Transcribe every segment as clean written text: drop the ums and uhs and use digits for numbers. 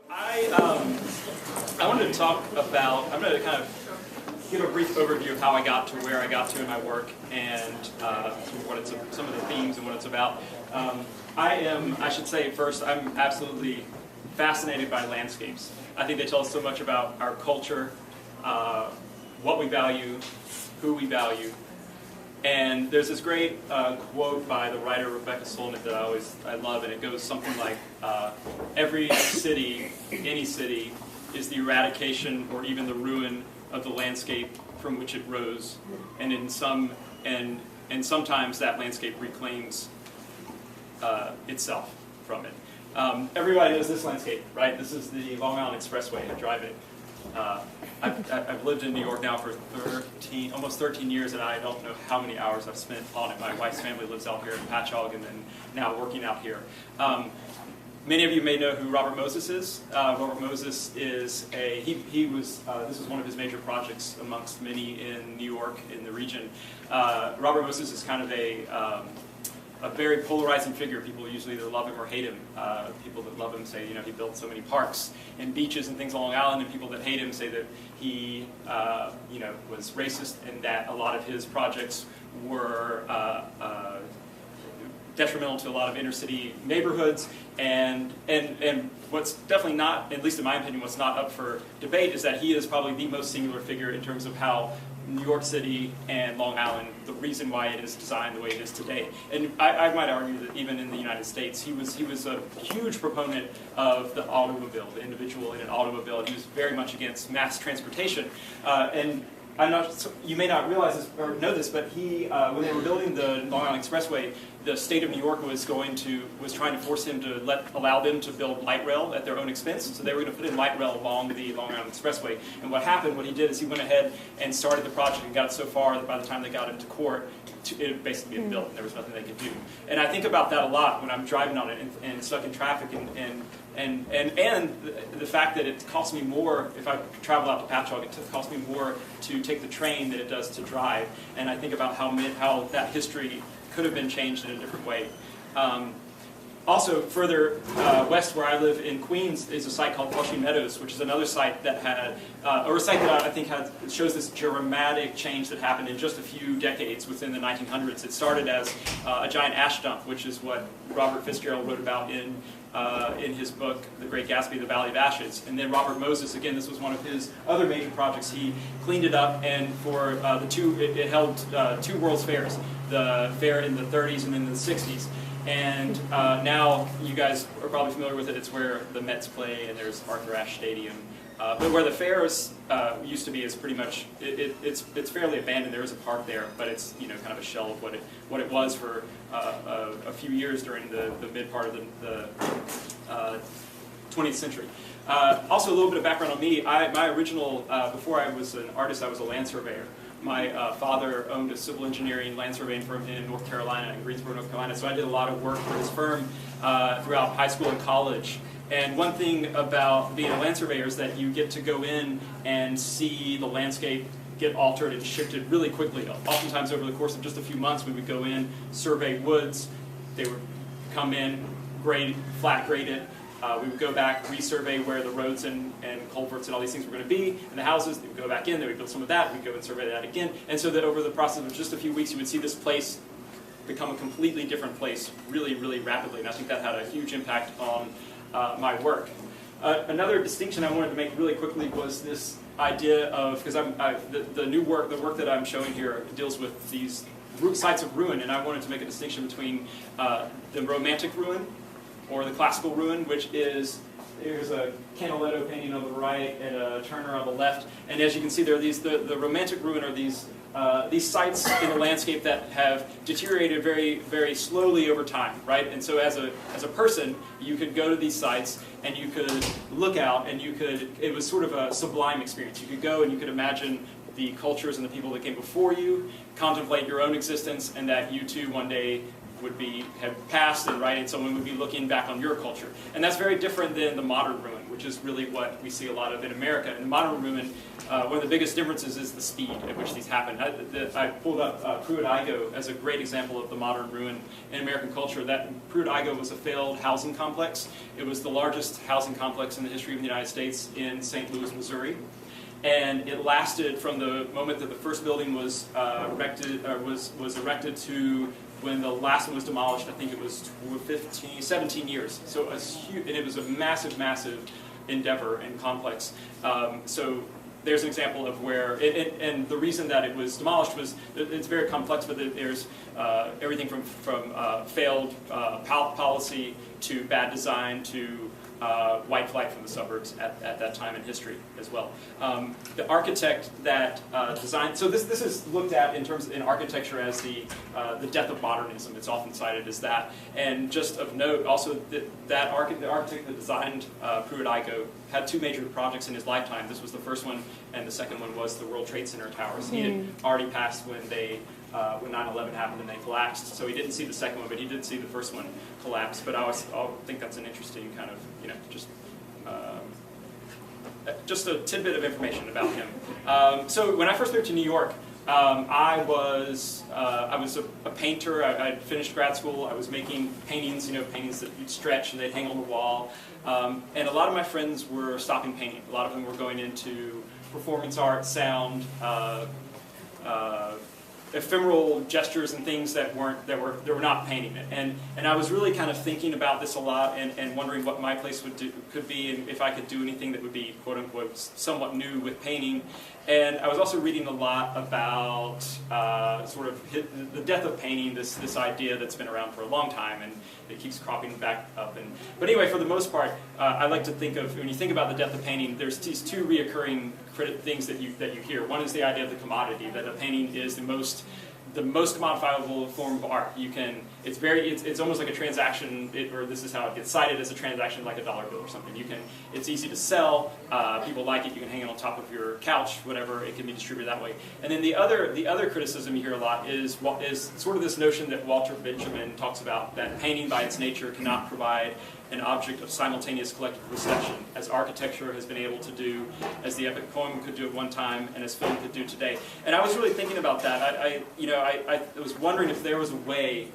I wanted to talk about, I'm going to kind of give a brief overview of how I got to where I got to in my work and some of the themes and what it's about. I should say first, I'm absolutely fascinated by landscapes. I think they tell us so much about our culture, what we value, who we value. And there's this great quote by the writer Rebecca Solnit that I love, and it goes something like, every city, any city, is the eradication or even the ruin of the landscape from which it rose, and sometimes that landscape reclaims itself from it. Everybody knows this landscape, right? This is the Long Island Expressway. I drive it. I've lived in New York now for almost 13 years, and I don't know how many hours I've spent on it. My wife's family lives out here in Patchogue, and then now working out here. Many of you may know who Robert Moses is. Robert Moses is this was one of his major projects amongst many in New York, in the region. Robert Moses is kind of a very polarizing figure. People usually either love him or hate him. People that love him say, he built so many parks and beaches and things on Long Island, and people that hate him say that he, was racist and that a lot of his projects were detrimental to a lot of inner city neighborhoods. And what's definitely not, at least in my opinion, what's not up for debate is that he is probably the most singular figure in terms of how New York City and Long Island, the reason why it is designed the way it is today. And I might argue that even in the United States, he was a huge proponent of the automobile, the individual in an automobile. He was very much against mass transportation. And you may not realize this or know this, but when they were building the Long Island Expressway, the state of New York was trying to force him to allow them to build light rail at their own expense. So they were going to put in light rail along the Long Island Expressway. And what he did is he went ahead and started the project and got it so far that by the time they got him to court, it basically had built and there was nothing they could do. And I think about that a lot when I'm driving on it and stuck in traffic and the fact that it costs me more, if I travel out to Patchogue, it costs me more to take the train than it does to drive. And I think about how that history could have been changed in a different way. Also, further west where I live in Queens is a site called Flushing Meadows, which is another site that or a site that I think shows this dramatic change that happened in just a few decades within the 1900s. It started as a giant ash dump, which is what Robert Fitzgerald wrote about in his book, The Great Gatsby, The Valley of Ashes. And then Robert Moses, again, this was one of his other major projects. He cleaned it up, and for it held two World's Fairs, the fair in the 30s and then the 60s. And now you guys are probably familiar with it. It's where the Mets play, and there's Arthur Ashe Stadium. But where the fairs used to be is pretty much it's fairly abandoned. There is a park there, but it's kind of a shell of what it was for a few years during the mid part of the 20th century. Also, a little bit of background on me. My original before I was an artist, I was a land surveyor. My father owned a civil engineering land surveying firm in North Carolina, in Greensboro, North Carolina, so I did a lot of work for his firm throughout high school and college. And one thing about being a land surveyor is that you get to go in and see the landscape get altered and shifted really quickly. Oftentimes over the course of just a few months, we would go in, survey woods, they would come in, flat grade it. We would go back, resurvey where the roads and culverts and all these things were going to be, and the houses. They would go back in, they would build some of that, we'd go and survey that again. And so that over the process of just a few weeks, you would see this place become a completely different place really, really rapidly. And I think that had a huge impact on my work. Another distinction I wanted to make really quickly was this idea of, because the work that I'm showing here deals with these sites of ruin, and I wanted to make a distinction between the romantic ruin or the classical ruin, which is, here's a Canaletto painting on the right and a Turner on the left, and as you can see there, the romantic ruin are these sites in the landscape that have deteriorated very, very slowly over time, right? And so as a person, you could go to these sites and you could look out and it was sort of a sublime experience. You could go and you could imagine the cultures and the people that came before you, contemplate your own existence, and that you too one day have passed, and right, and someone would be looking back on your culture. And that's very different than the modern ruin, which is really what we see a lot of in America. In the modern ruin, one of the biggest differences is the speed at which these happen. I pulled up Pruitt-Igoe as a great example of the modern ruin in American culture. That Pruitt-Igoe was a failed housing complex. It was the largest housing complex in the history of the United States in St. Louis, Missouri. And it lasted from the moment that the first building was erected to when the last one was demolished. I think it was 17 years. So it was huge, and it was a massive, massive endeavor and complex. So there's an example of where, and the reason that it was demolished was, it's very complex, but there's everything from failed policy to bad design to white flight from the suburbs at that time in history as well. The architect that designed, so this is looked at in architecture as the death of modernism. It's often cited as that. And just of note, also the architect that designed Pruitt-Igoe had two major projects in his lifetime. This was the first one, and the second one was the World Trade Center towers. He had already passed when 9/11 happened and they collapsed. So he didn't see the second one, but he did see the first one collapse. But I think that's an interesting kind of, just a tidbit of information about him. So when I first moved to New York, I was a painter. I'd finished grad school. I was making paintings, paintings that you'd stretch and they'd hang on the wall. And a lot of my friends were stopping painting. A lot of them were going into performance art, sound, ephemeral gestures and things that were not painting it. And I was really kind of thinking about this a lot and wondering what my place could be, and if I could do anything that would be quote unquote somewhat new with painting. And I was also reading a lot about sort of the death of painting, this idea that's been around for a long time and it keeps cropping back up. But anyway, for the most part, I like to think of, when you think about the death of painting, there's these two reoccurring things that you hear. One is the idea of the commodity, that a painting is the most commodifiable form of art. It's almost like a transaction, or this is how it gets cited as a transaction, like a dollar bill or something. It's easy to sell. People like it. You can hang it on top of your couch, whatever. It can be distributed that way. And then the other criticism you hear a lot is sort of this notion that Walter Benjamin talks about, that painting by its nature cannot provide an object of simultaneous collective reception, as architecture has been able to do, as the epic poem could do at one time, and as film could do today. And I was really thinking about that. I was wondering if there was a way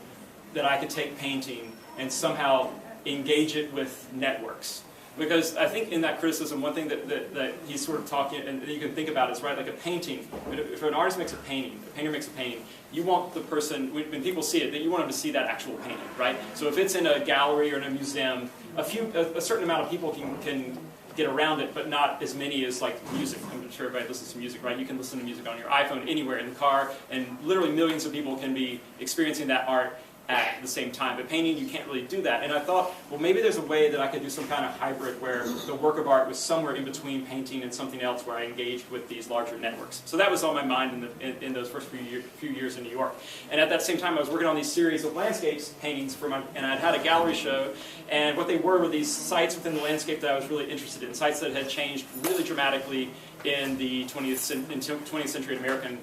that I could take painting and somehow engage it with networks. Because I think in that criticism, one thing that he's sort of talking, and you can think about is, right, like a painting. If an artist makes a painting, a painter makes a painting, you want the person, when people see it, that you want them to see that actual painting, right? So if it's in a gallery or in a museum, a certain amount of people can get around it, but not as many as like music. I'm sure everybody listens to music, right? You can listen to music on your iPhone anywhere in the car, and literally millions of people can be experiencing that art at the same time. But painting, you can't really do that. And I thought, well, maybe there's a way that I could do some kind of hybrid where the work of art was somewhere in between painting and something else, where I engaged with these larger networks. So that was on my mind in those first few years in New York. And at that same time, I was working on these series of landscapes paintings and I'd had a gallery show. And what they were these sites within the landscape that I was really interested in, sites that had changed really dramatically in the 20th century American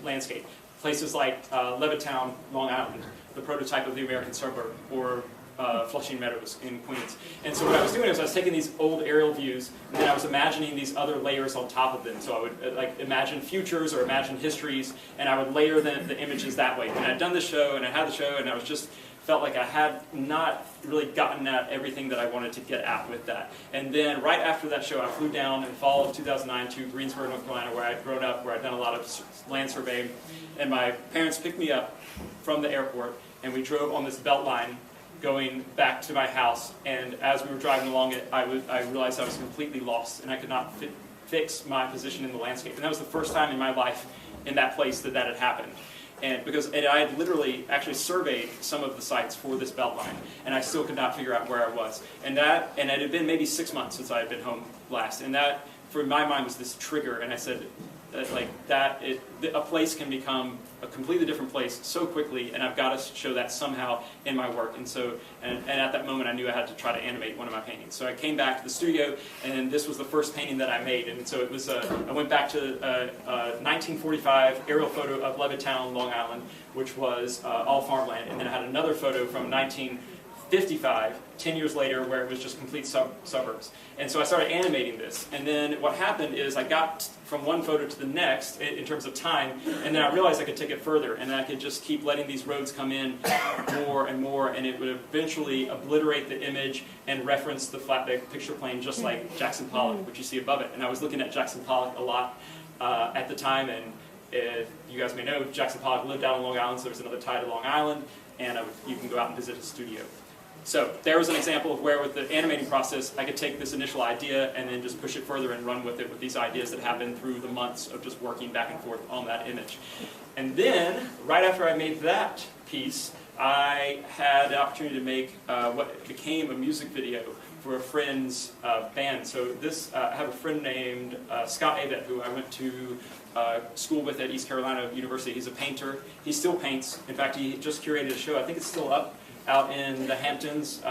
landscape. Places like Levittown, Long Island, the prototype of the American suburb, or Flushing Meadows in Queens. And so what I was doing was I was taking these old aerial views, and then I was imagining these other layers on top of them. So I would imagine futures or imagine histories, and I would layer the images that way. And I'd done the show, and I had the show, and I was just felt like I had not really gotten at everything that I wanted to get at with that. And then right after that show, I flew down in fall of 2009 to Greensboro, North Carolina, where I'd grown up, where I'd done a lot of land surveying. And my parents picked me up from the airport, and we drove on this belt line going back to my house. And as we were driving along it, I realized I was completely lost, and I could not fix my position in the landscape. And that was the first time in my life in that place that had happened. And I had literally actually surveyed some of the sites for this belt line, and I still could not figure out where I was. And it had been maybe 6 months since I had been home last, and that, for my mind, was this trigger. And I said, a place can become a completely different place so quickly, and I've got to show that somehow in my work. And so, and at that moment, I knew I had to try to animate one of my paintings. So I came back to the studio, and this was the first painting that I made. And so it was, I went back to a 1945 aerial photo of Levittown, Long Island, which was all farmland. And then I had another photo from 1955, 10 years later, where it was just complete suburbs. And so I started animating this. And then what happened is I got from one photo to the next in terms of time, and then I realized I could take it further, and I could just keep letting these roads come in more and more, and it would eventually obliterate the image and reference the flatbed picture plane, just like Jackson Pollock, which you see above it. And I was looking at Jackson Pollock a lot at the time, and if you guys may know, Jackson Pollock lived out on Long Island, so there's another tie to Long Island, and you can go out and visit his studio. So there was an example of where with the animating process I could take this initial idea and then just push it further and run with it with these ideas that happened through the months of just working back and forth on that image. And then, right after I made that piece, I had the opportunity to make what became a music video for a friend's band. So this, I have a friend named Scott Avett, who I went to school with at East Carolina University. He's a painter. He still paints. In fact, he just curated a show. I think it's still up out in the Hamptons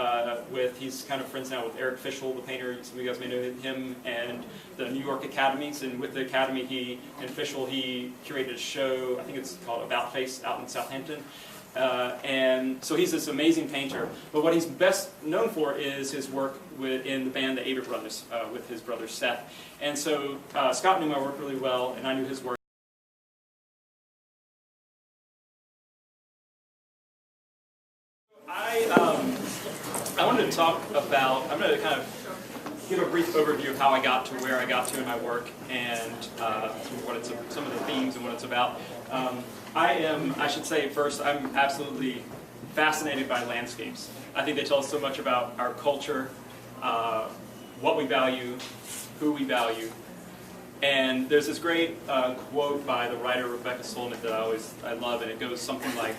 he's kind of friends now with Eric Fischel, the painter. Some of you guys may know him, and the New York Academies. And with the Academy, he curated a show, I think it's called About Face, out in Southampton. And so he's this amazing painter. But what he's best known for is his work in the band, the Avett Brothers, with his brother Seth. And so Scott knew my work really well, and I knew his work. I wanted to talk about, I'm going to kind of give a brief overview of how I got to where I got to in my work, and some of the themes and what it's about. I should say first, I'm absolutely fascinated by landscapes. I think they tell us so much about our culture, what we value, who we value. And there's this great quote by the writer Rebecca Solnit that I love, and it goes something like,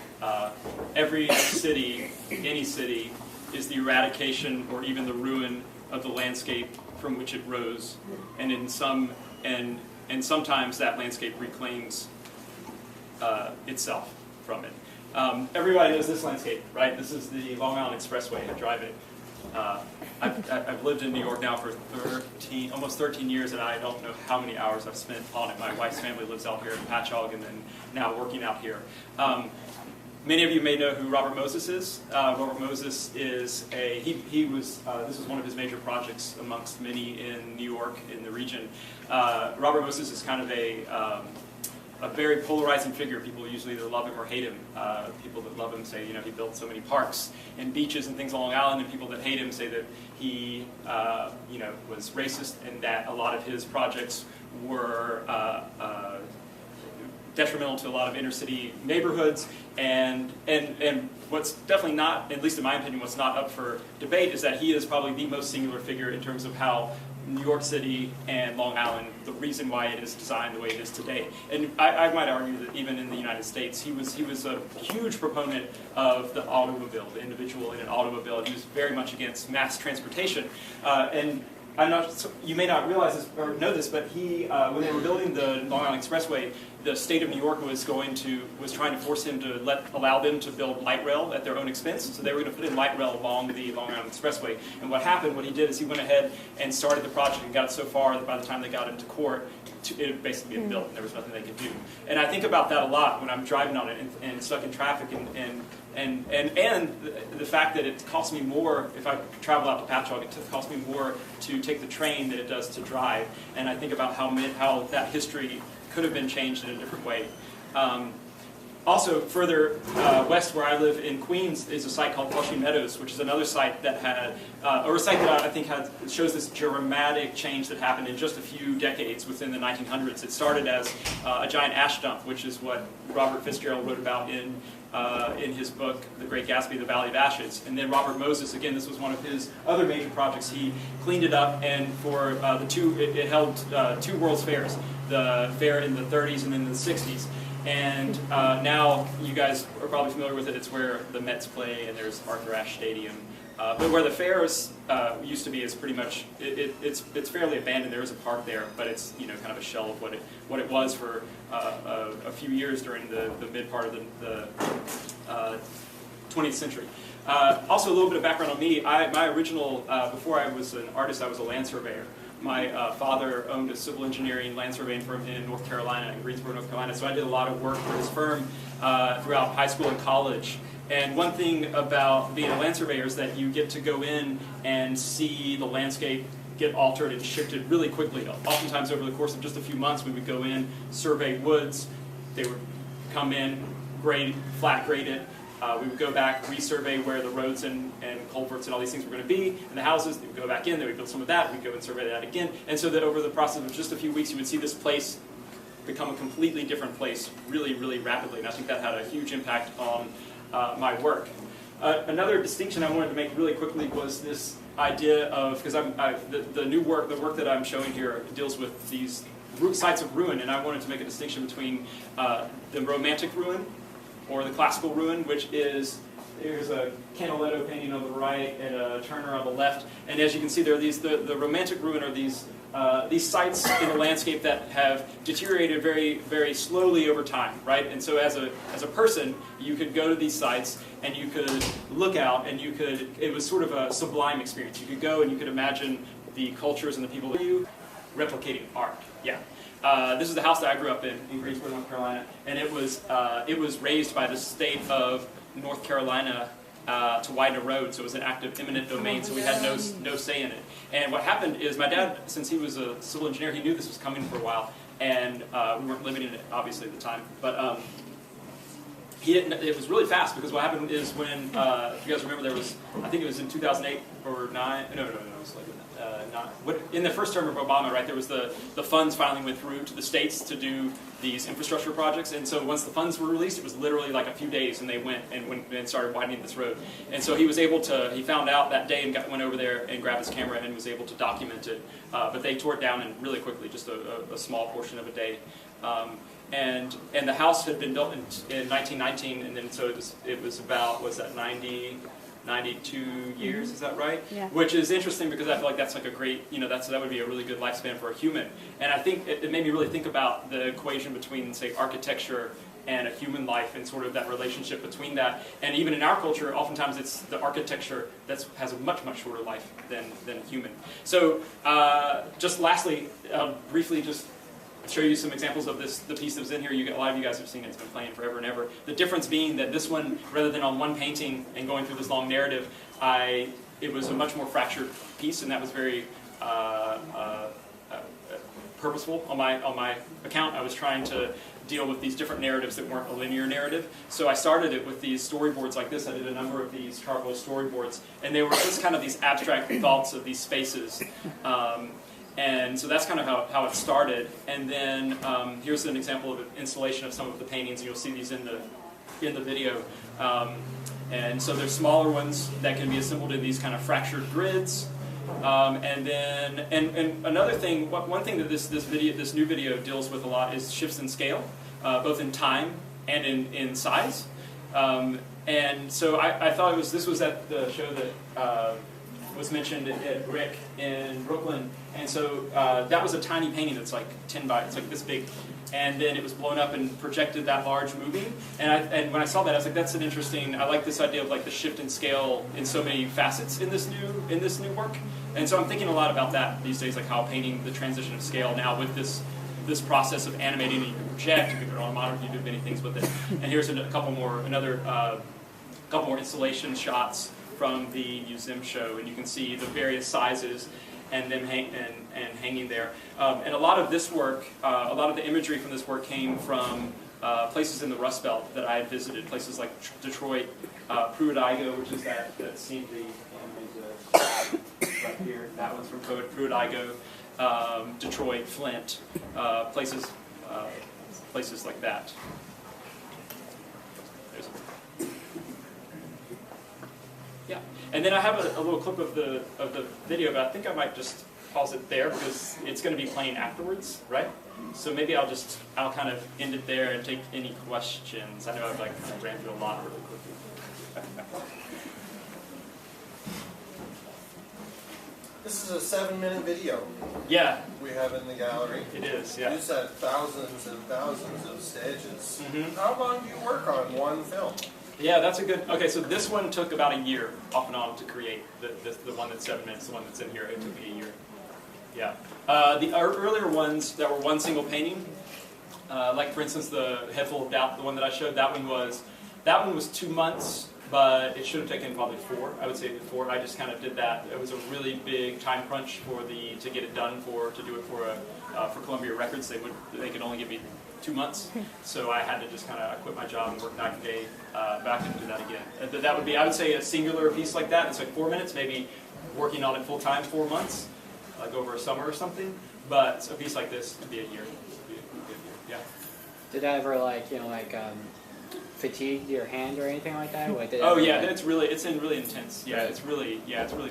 every city, any city, is the eradication or even the ruin of the landscape from which it rose, and sometimes that landscape reclaims itself from it. Everybody knows this landscape, right? This is the Long Island Expressway. I drive it. I've lived in New York now for almost 13 years, and I don't know how many hours I've spent on it. My wife's family lives out here in Patchogue, and then now working out here. Many of you may know who Robert Moses is. Robert Moses is this was one of his major projects amongst many in New York, in the region. Robert Moses is kind of a very polarizing figure. People usually either love him or hate him. People that love him say, he built so many parks and beaches and things on Long Island, and people that hate him say that he, was racist, and that a lot of his projects were detrimental to a lot of inner city neighborhoods, and what's definitely not, at least in my opinion, what's not up for debate is that he is probably the most singular figure in terms of how New York City and Long Island, the reason why it is designed the way it is today. And I might argue that even in the United States, he was a huge proponent of the automobile, the individual in an automobile. He was very much against mass transportation. And you may not realize this or know this, but when they were building the Long Island Expressway, the state of New York was trying to force him to allow them to build light rail at their own expense. So they were going to put in light rail along the Long Island Expressway. And what he did is he went ahead and started the project and got it so far that by the time they got into court, it had basically been built and there was nothing they could do. And I think about that a lot when I'm driving on it and stuck in traffic, and the fact that it costs me more if I travel out to Patchogue. It costs me more to take the train than it does to drive. And I think about how that history could have been changed in a different way. Also, further west where I live in Queens is a site called Flushing Meadows, which is another site that or a site that I think shows this dramatic change that happened in just a few decades within the 1900s. It started as a giant ash dump, which is what Robert Fitzgerald wrote about in his book, The Great Gatsby, The Valley of Ashes. And then Robert Moses, again, this was one of his other major projects. He cleaned it up, and for it held two World's Fairs, the fair in the 30s and then the 60s. And now you guys are probably familiar with it. It's where the Mets play, and there's Arthur Ashe Stadium But where the fairs used to be is pretty much, it's fairly abandoned. There is a park there, but it's kind of a shell of what it was for a few years during the mid part of the 20th century. Also, a little bit of background on me. My original, before I was an artist, I was a land surveyor. My father owned a civil engineering land surveying firm in North Carolina, in Greensboro, North Carolina. So I did a lot of work for his firm throughout high school and college. And one thing about being a land surveyor is that you get to go in and see the landscape get altered and shifted really quickly. Oftentimes over the course of just a few months, we would go in, survey woods. They would come in, flat grade it. We would go back, resurvey where the roads and culverts and all these things were going to be, and the houses. They would go back in, they would build some of that, we'd go and survey that again. And so that over the process of just a few weeks, you would see this place become a completely different place really, really rapidly. And I think that had a huge impact on my work. Another distinction I wanted to make really quickly was this idea of, because the work that I'm showing here deals with these sites of ruin, and I wanted to make a distinction between the romantic ruin or the classical ruin, which is, there's a Canaletto painting on the right and a Turner on the left, and as you can see there, the romantic ruin are these sites in the landscape that have deteriorated very, very slowly over time, right? And so as a person, you could go to these sites and you could look out and it was sort of a sublime experience. You could go and you could imagine the cultures and the people replicating art. Yeah. This is the house that I grew up in Greensboro, North Carolina, and it was raised by the state of North Carolina to widen a road, so it was an active eminent domain, so we had no say in it. And what happened is my dad, since he was a civil engineer, he knew this was coming for a while, and we weren't living in it obviously at the time, but it was really fast, because what happened is when, if you guys remember, there was, I think it was in 2008 or 9, no, it was like in the first term of Obama, right, there was the funds finally went through to the states to do these infrastructure projects, and so once the funds were released, it was literally like a few days, and they went and started widening this road. And so he was able to, he found out that day and went over there and grabbed his camera and was able to document it, but they tore it down in really quickly, just a small portion of a day. And the house had been built in 1919, and then so it was about, what's that, 92 years, is that right? Yeah. Which is interesting because I feel like that's like a great, that would be a really good lifespan for a human. And I think it made me really think about the equation between, say, architecture and a human life and sort of that relationship between that. And even in our culture, oftentimes it's the architecture that has a much, much shorter life than human. So just lastly, briefly just show you some examples of the piece that was in here. A lot of you guys have seen it. It's been playing forever and ever. The difference being that this one, rather than on one painting and going through this long narrative, it was a much more fractured piece, and that was very purposeful on my account. I was trying to deal with these different narratives that weren't a linear narrative. So I started it with these storyboards like this. I did a number of these charcoal storyboards, and they were just kind of these abstract thoughts of these spaces. And so that's kind of how it started. And then here's an example of an installation of some of the paintings. You'll see these in the video. And so there's smaller ones that can be assembled in these kind of fractured grids. And another thing, one thing that this new video deals with a lot is shifts in scale, both in time and in size. And so I thought this was at the show that was mentioned at Rick in Brooklyn, and so that was a tiny painting that's like 10 by, it's like this big, and then it was blown up and projected that large movie, and when I saw that, I was like, that's an interesting, I like this idea of like the shift in scale in so many facets in this new work, and so I'm thinking a lot about that these days, like how painting the transition of scale now with this process of animating, and you can project, you can put it on a monitor, you can do many things with it, and here's a couple more installation shots from the museum show, and you can see the various sizes and them hanging there. And a lot of this work, a lot of the imagery from this work came from places in the Rust Belt that I had visited, places like Detroit, Pruitt-Igoe, which is that scene, right here, that one's from Pruitt-Igoe, Detroit, Flint, places like that. Yeah, and then I have a little clip of the video, but I think I might just pause it there because it's going to be playing afterwards, right? So maybe I'll kind of end it there and take any questions. I know I've ran through a lot really quickly. This is a 7-minute video Yeah, we have in the gallery. it is. Yeah. You said thousands and thousands of stages. Mhm. How long do you work on one film? Yeah, that's a good. Okay, so this one took about a year off and on to create. The one that's 7 minutes, the one that's in here, it took me a year. Yeah. The earlier ones that were one single painting, like for instance the Head Full of Doubt, the one that I showed, that one was 2 months, but it should have taken probably 4. I would say 4. I just kind of did that. It was a really big time crunch to get it done to do it for Columbia Records. They could only give me 2 months, so I had to just kind of quit my job and work night and day back and do that again. That would be, I would say, a singular piece like that. It's like 4 minutes, maybe working on it full time 4 months, like over a summer or something. But a piece like this could be a year. Could be a good year. Yeah. Did that ever fatigue your hand or anything like that? Oh yeah, it's really intense. Yeah, it's really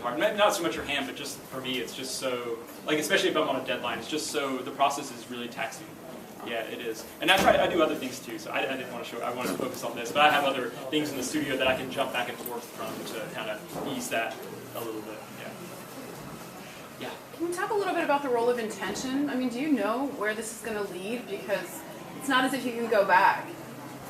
hard. Not so much your hand, but just for me, it's just so especially if I'm on a deadline, it's just so the process is really taxing. Yeah, it is. And I do other things too, so I didn't want to show. I wanted to focus on this, but I have other things in the studio that I can jump back and forth from to kind of ease that a little bit. Yeah. Can you talk a little bit about the role of intention? I mean, do you know where this is going to lead? Because it's not as if you can go back,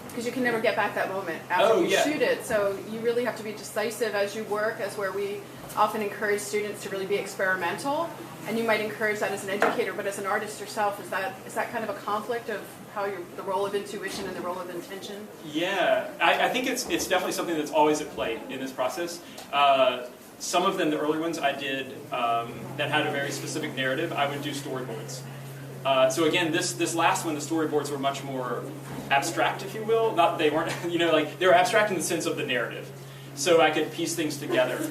because you can never get back that moment after you shoot it. So you really have to be decisive as you work, as where we often encourage students to really be experimental. And you might encourage that as an educator, but as an artist yourself, is that kind of a conflict of how the role of intuition and the role of intention? Yeah, I think it's definitely something that's always at play in this process. Some of them, the early ones I did that had a very specific narrative, I would do storyboards. So again, this last one, the storyboards were much more abstract, if you will. They weren't, they were abstract in the sense of the narrative. So I could piece things together.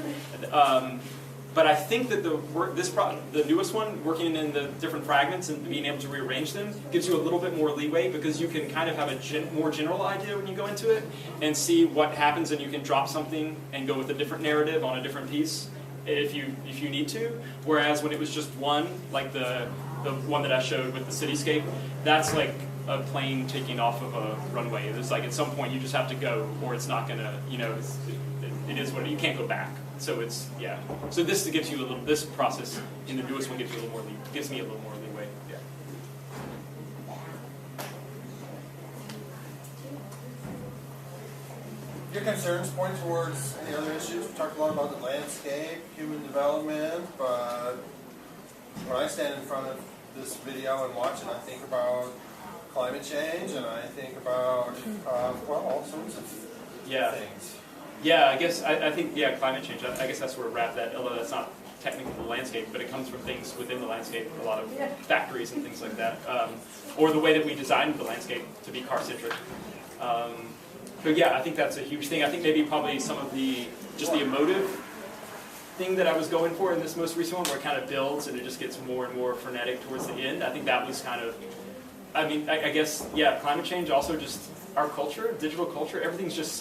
But I think that the newest one, working in the different fragments and being able to rearrange them, gives you a little bit more leeway, because you can kind of have a more general idea when you go into it and see what happens, and you can drop something and go with a different narrative on a different piece if you need to. Whereas when it was just one, like the one that I showed with the cityscape, that's like a plane taking off of a runway. It's like at some point you just have to go, or it's not gonna, it is what you can't go back. So it's, yeah. So this gives you this process in the newest one gives me a little more leeway. Yeah. Your concerns point towards any other issues. We talked a lot about the landscape, human development, but when I stand in front of this video and watch it, I think about climate change, and I think about, all sorts of things. Yeah, I guess, I think, climate change, I guess that's where we're at, that, although that's not technically the landscape, but it comes from things within the landscape, a lot of factories and things like that, or the way that we designed the landscape to be car-centric. But yeah, I think that's a huge thing. I think probably some of the emotive thing that I was going for in this most recent one, where it kind of builds and it just gets more and more frenetic towards the end. I think that was kind of, I guess, climate change, also just our culture, digital culture, everything's just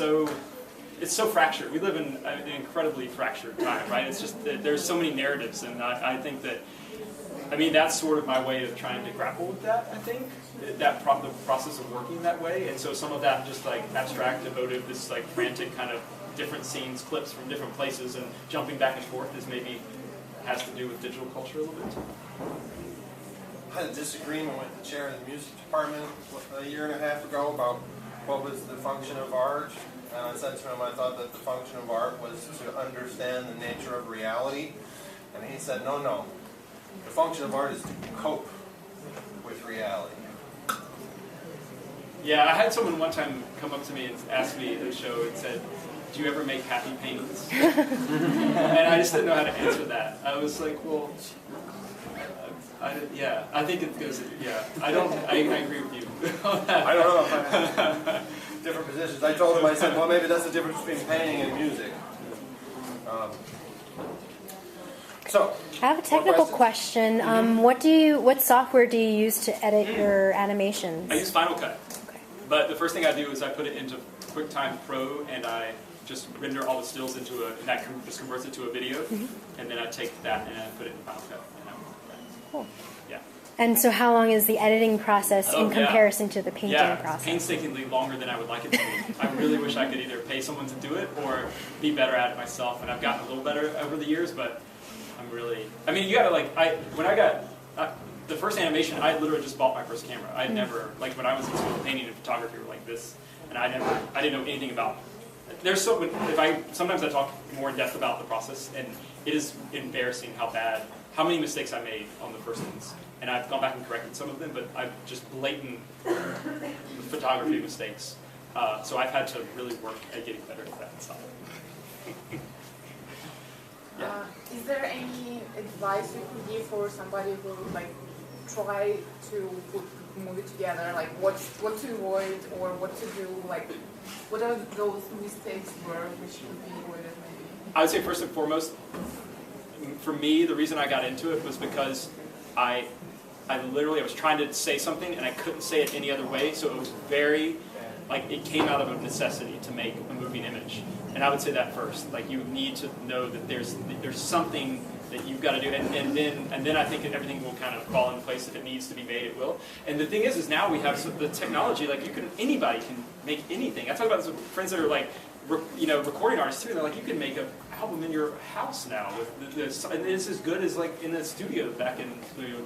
it's so fractured. We live in an incredibly fractured time, right? It's just that there's so many narratives, and I think that, that's sort of my way of trying to grapple with that, I think, the process of working that way. And so some of that just like abstract, emotive, this like frantic kind of different scenes, clips from different places, and jumping back and forth has to do with digital culture a little bit too. I had a disagreement with the chair of the music department a year and a half ago about what was the function of art. And I said to him, I thought that the function of art was to understand the nature of reality. And he said, no. The function of art is to cope with reality. Yeah, I had someone one time come up to me and ask me at a show and said, do you ever make happy paintings? And I just didn't know how to answer that. I was like, well, I think it goes, I agree with you. I don't know. Different positions. I told him, I said, well, maybe that's the difference between painting and music. So, I have a technical question. What software do you use to edit your animations? I use Final Cut. Okay. But the first thing I do is I put it into QuickTime Pro, and I just render all the stills and that just converts it to a video, and then I take that and I put it in Final Cut. Cool. Yeah. And so how long is the editing process in comparison to the painting process? Painstakingly longer than I would like it to be. I really wish I could either pay someone to do it or be better at it myself, and I've gotten a little better over the years, but I'm really, I mean, you gotta like, when I got, the first animation, I literally just bought my first camera. I'd never, like when I was in school, painting and photography were like this, and I didn't know anything about, sometimes I talk more in depth about the process, and it is embarrassing how many mistakes I made on the first ones. And I've gone back and corrected some of them, but I've just blatant photography mistakes. So I've had to really work at getting better at that stuff. Yeah. Is there any advice you could give for somebody who would like try to put a movie together, like what to avoid or what to do, like what are those mistakes were which could be avoided maybe? I would say first and foremost, for me, the reason I got into it was because I was trying to say something and I couldn't say it any other way, so it was very, like it came out of a necessity to make a moving image. And I would say that first, like you need to know that there's something that you've got to do, and then I think everything will kind of fall into place. If it needs to be made, it will. And the thing is now we have the technology, like anybody can make anything. I talk about this with friends that are like, recording artists too. They're like, you can make an album in your house now with this, and it's as good as like in the studio back in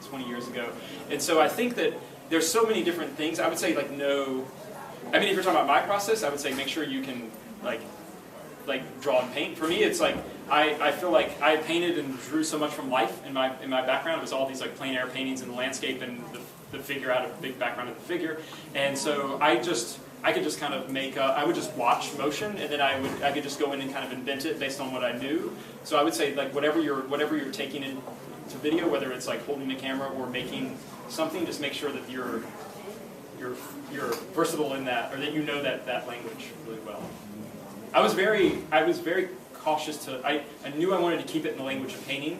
20 years ago. And so I think that there's so many different things. I would say like no. I mean, if you're talking about my process, I would say make sure you can like draw and paint. For me, it's like I feel like I painted and drew so much from life in my background. It was all these like plein air paintings in the landscape and the figure out of a big background of the figure. And so I could just kind of I would just watch motion, and then I could just go in and kind of invent it based on what I knew. So I would say like whatever you're taking into video, whether it's like holding the camera or making something, just make sure that you're versatile in that, or that you know that language really well. I was very cautious I knew I wanted to keep it in the language of painting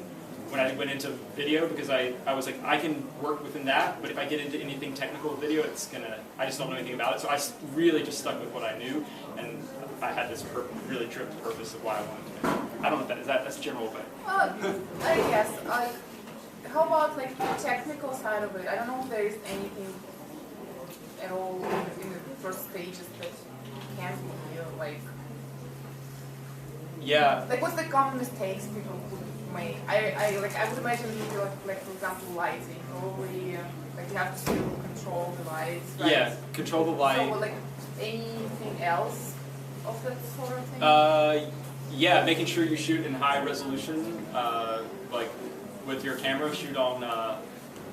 when I went into video, because I was like, I can work within that, but if I get into anything technical with video, I just don't know anything about it. So I really just stuck with what I knew, and I had this really driven purpose of why I wanted to make it. I don't know if that's general, but. I guess, how about like the technical side of it? I don't know if there is anything at all in the first stages that can be like. Yeah. Like, what's the common mistakes people would make? I would imagine maybe like for example lighting, probably like you have to control the lights. Right? Yeah, control the light. So like anything else of that sort of thing? Yeah, making sure you shoot in high resolution, like with your camera,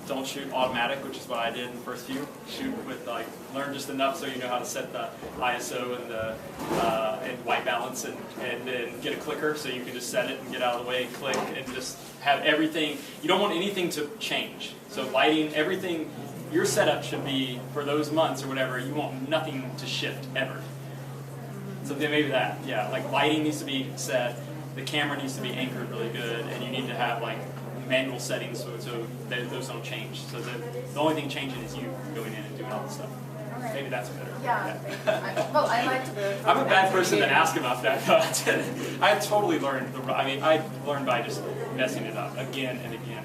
don't shoot automatic, which is what I did in the first few. Shoot with learn just enough so you know how to set the ISO and the and white balance, and then get a clicker so you can just set it and get out of the way, click, and just have everything. You don't want anything to change. So lighting, everything, your setup should be for those months or whatever. You want nothing to shift ever. So then maybe that, yeah, like lighting needs to be set, the camera needs to be anchored really good, and you need to have like manual settings so those don't change. So the only thing changing is you going in and doing all the stuff. Okay. Maybe that's better. Yeah. I liked the. I'm a bad person to ask about that, though. I totally learned. I learned by just messing it up again and again.